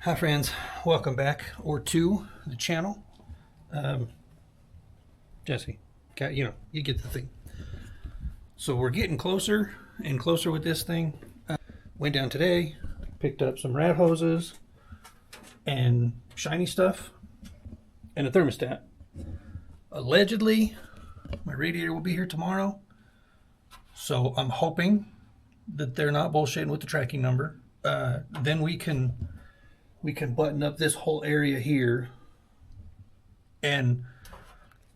Hi friends, welcome back or to the channel. Jesse, you get the thing. So we're getting closer and closer with this thing. Went down today, picked up some rat hoses and shiny stuff and a thermostat. Allegedly, my radiator will be here tomorrow. So I'm hoping that they're not bullshitting with the tracking number. Then we can button up this whole area here and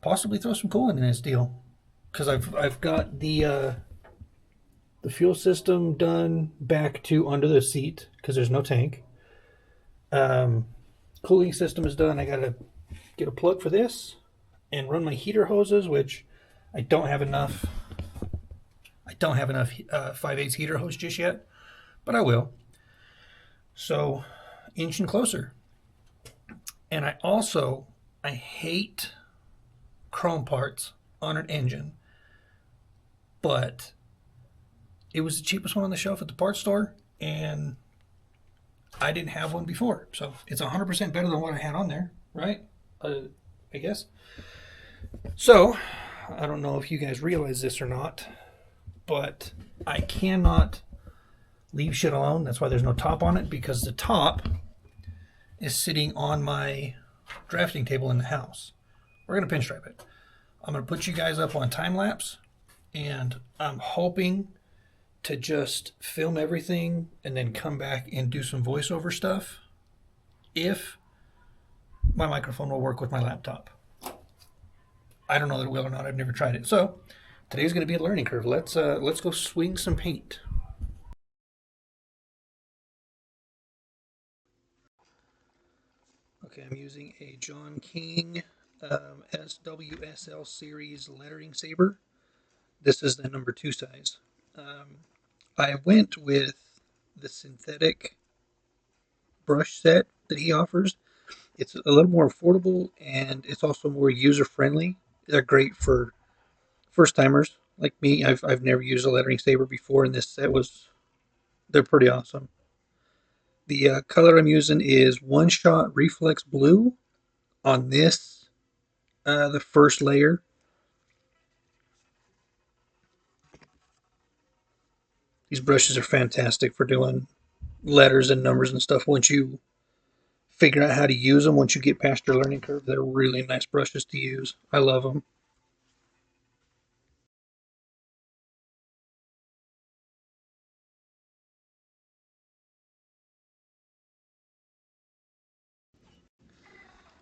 possibly throw some coolant in this deal, because I've got the fuel system done back to under the seat because there's no tank. Cooling system is done. I gotta get a plug for this and run my heater hoses, which I don't have enough. I don't have enough 5/8 heater hose just yet, but I will. So inching closer. And I hate chrome parts on an engine, but it was the cheapest one on the shelf at the parts store, and I didn't have one before, so it's 100% better than what I had on there, right? I guess. So I don't know if you guys realize this or not, but I cannot leave shit alone. That's why there's no top on it, because the top is sitting on my drafting table in the house. We're going to pinstripe it. I'm going to put you guys up on time lapse, and I'm hoping to just film everything and then come back and do some voiceover stuff if my microphone will work with my laptop. I don't know that it will or not. I've never tried it. So today's going to be a learning curve. Let's go swing some paint. Okay, I'm using a John King SWSL series lettering saber. This is the number 2 size. I went with the synthetic brush set that he offers. It's a little more affordable, and it's also more user-friendly. They're great for first-timers like me. I've never used a lettering saber before, and this set they're pretty awesome. The color I'm using is One Shot Reflex Blue on this, the first layer. These brushes are fantastic for doing letters and numbers and stuff. Once you figure out how to use them, once you get past your learning curve, they're really nice brushes to use. I love them.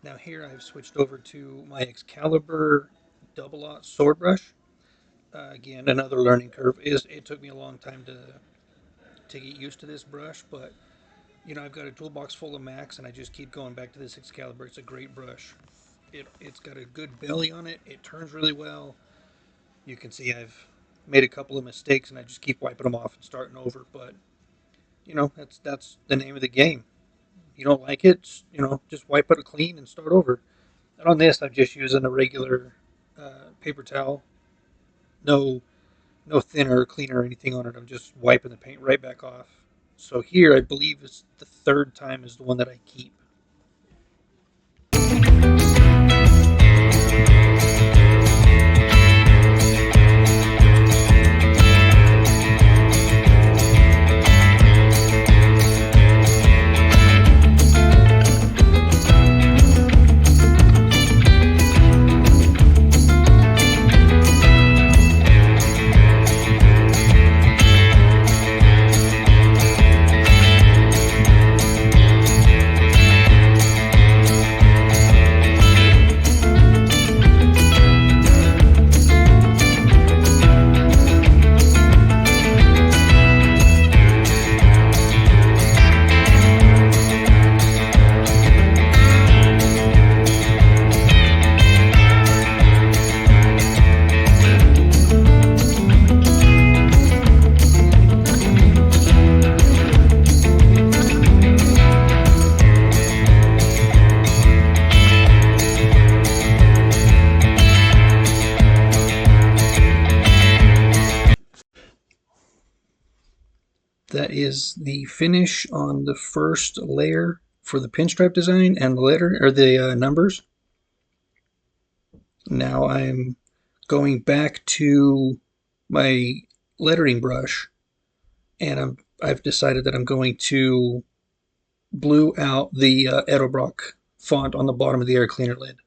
Now here I've switched over to my Excalibur double-aught sword brush. Again, another learning curve. It took me a long time to get used to this brush, but I've got a toolbox full of Macs, and I just keep going back to this Excalibur. It's a great brush. It's got a good belly on it. It turns really well. You can see I've made a couple of mistakes, and I just keep wiping them off and starting over. But that's the name of the game. You don't like it, just wipe it clean and start over. And on this, I'm just using a regular paper towel. No thinner or cleaner or anything on it. I'm just wiping the paint right back off. So here, I believe it's the 3rd time is the one that I keep. That is the finish on the first layer for the pinstripe design and the letter or the numbers. Now I'm going back to my lettering brush, and I've decided that I'm going to blue out the Edelbrock font on the bottom of the air cleaner lid.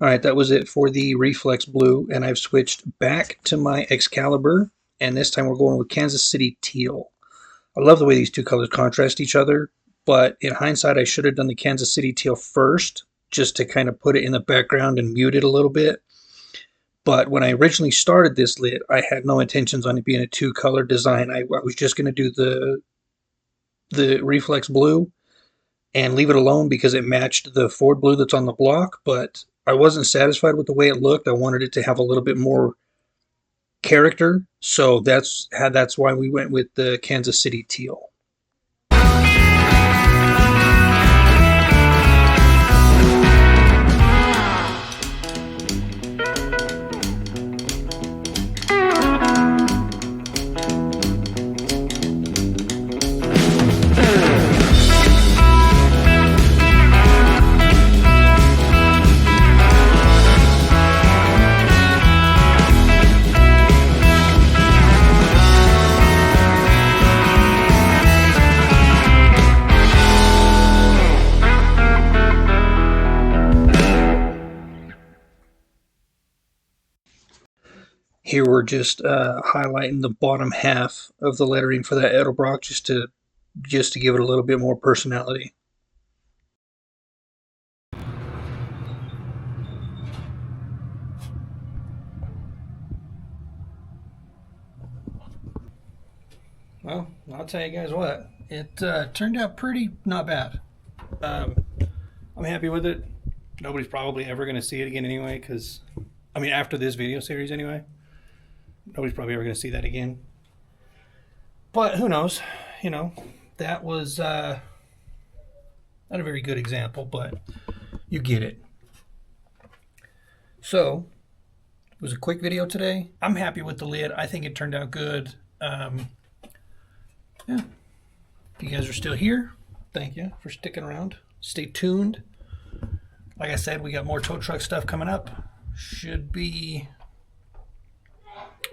Alright, that was it for the Reflex Blue, and I've switched back to my Excalibur, and this time we're going with Kansas City Teal. I love the way these two colors contrast each other, but in hindsight I should have done the Kansas City Teal first, just to kind of put it in the background and mute it a little bit. But when I originally started this lid, I had no intentions on it being a two-color design. I was just going to do the Reflex Blue and leave it alone because it matched the Ford Blue that's on the block, but I wasn't satisfied with the way it looked. I wanted it to have a little bit more character, so that's why we went with the Kansas City Teal. Here we're just highlighting the bottom half of the lettering for that Edelbrock just to give it a little bit more personality. Well, I'll tell you guys what, it turned out pretty not bad. I'm happy with it. Nobody's probably ever going to see it again anyway, because, I mean, after this video series anyway. Nobody's probably ever going to see that again. But who knows? You know, that was not a very good example, but you get it. So, it was a quick video today. I'm happy with the lid. I think it turned out good. Yeah. If you guys are still here, thank you for sticking around. Stay tuned. Like I said, we got more tow truck stuff coming up. Should be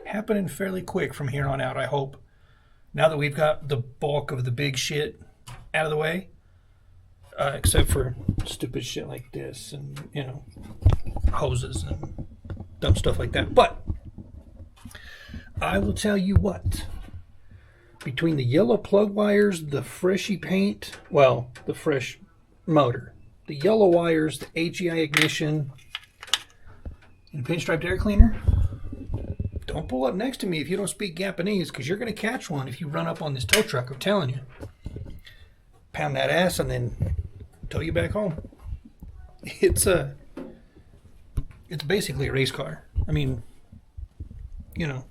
happening fairly quick from here on out, I hope. Now that we've got the bulk of the big shit out of the way, except for stupid shit like this and, you know, hoses and dumb stuff like that. But I will tell you what, between the yellow plug wires, the freshy paint, well, the fresh motor, the yellow wires, the AGI ignition, and pinstriped air cleaner, don't pull up next to me if you don't speak Japanese, because you're going to catch one if you run up on this tow truck, I'm telling you. Pound that ass and then tow you back home. It's basically a race car. I mean, you know,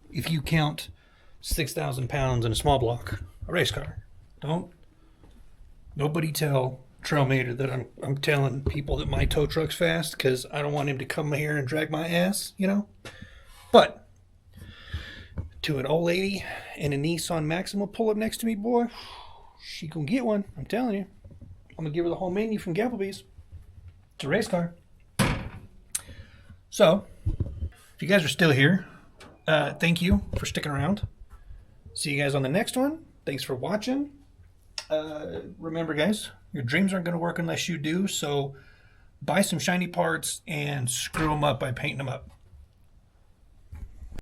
if you count 6,000 pounds in a small block, a race car. Nobody tell Trailmater that I'm telling people that my tow truck's fast, because I don't want him to come here and drag my ass, you know. But to an old lady in a Nissan Maxima pull up next to me, boy, she gonna get one. I'm telling you. I'm gonna give her the whole menu from Gapplebee's. It's a race car. So, if you guys are still here, thank you for sticking around. See you guys on the next one. Thanks for watching. Remember, guys, your dreams aren't going to work unless you do, so buy some shiny parts and screw them up by painting them up.